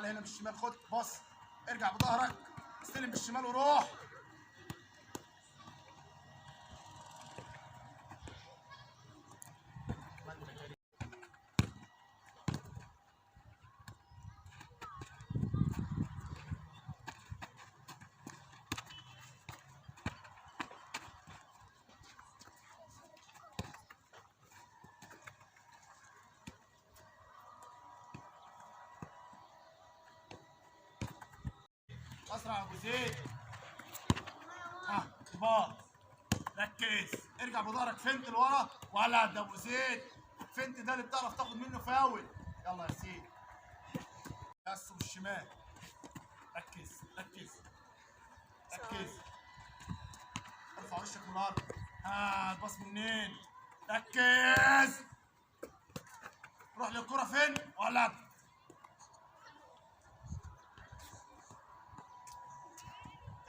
تعالى هنا بالشمال، خد بص، ارجع بظهرك، استلم بالشمال وروح. اسرع يا ابو زيد. باص، ركز، ارجع بظهرك فنت لورا. ولد يا ابو زيد، الفنت ده اللي بتعرف تاخد منه فاول. يلا يا سيدي، بس بالشمال، ركز ركز ركز، ارفع وشك من الارض. الباص منين؟ ركز، روح للكرة فين؟ ولد،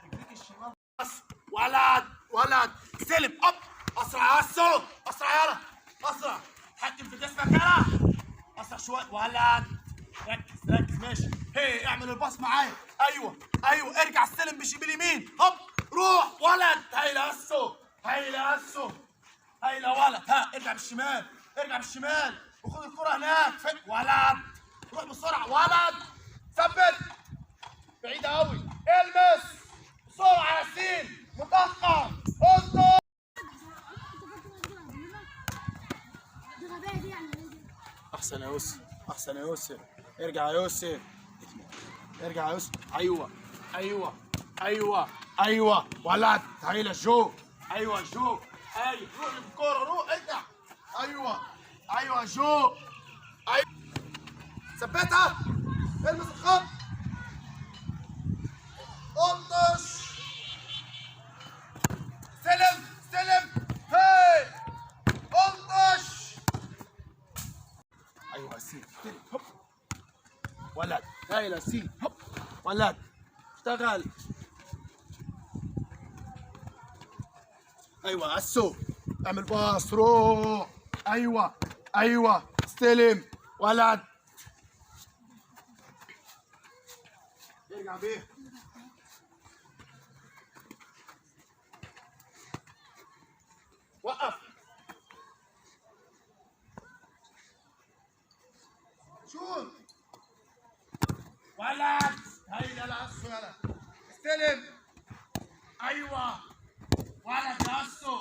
رجليك الشمال. ولد استلم، اب، اسرع يا اسو، اسرع يلا، اسرع، حكم في جسمك يلا، اسرع شويه. ولد، ركز ماشي. هي اعمل الباص معايا. ايوه ارجع استلم باليمين، هوب روح. ولد، هايله يا اسو، هايله ولد. ارجع بالشمال وخد الكره هناك. ولد، روح بسرعه. ولد، ثبت بعيده قوي، المس بسرعه يا ياسين، متاخر، انطر. احسن يا يوسف، ارجع يا يوسف، ايوه ولد، هايله جو، ايوه روح بالكوره، روح ارجع. ايوه جو، ثبتها، المس الخط، انطش، استلم، هاي انطش. ايوه يا سيدي، استلم، هوب ولد، هايله يا سيدي، هوب ولد، اشتغل. ايوه اسو، اعمل باص، روح. ايوه استلم ولد، ارجع بيه، وقف، شوت، ولد، هيا العصو، يلا استلم. ايوه ولد يا اسو،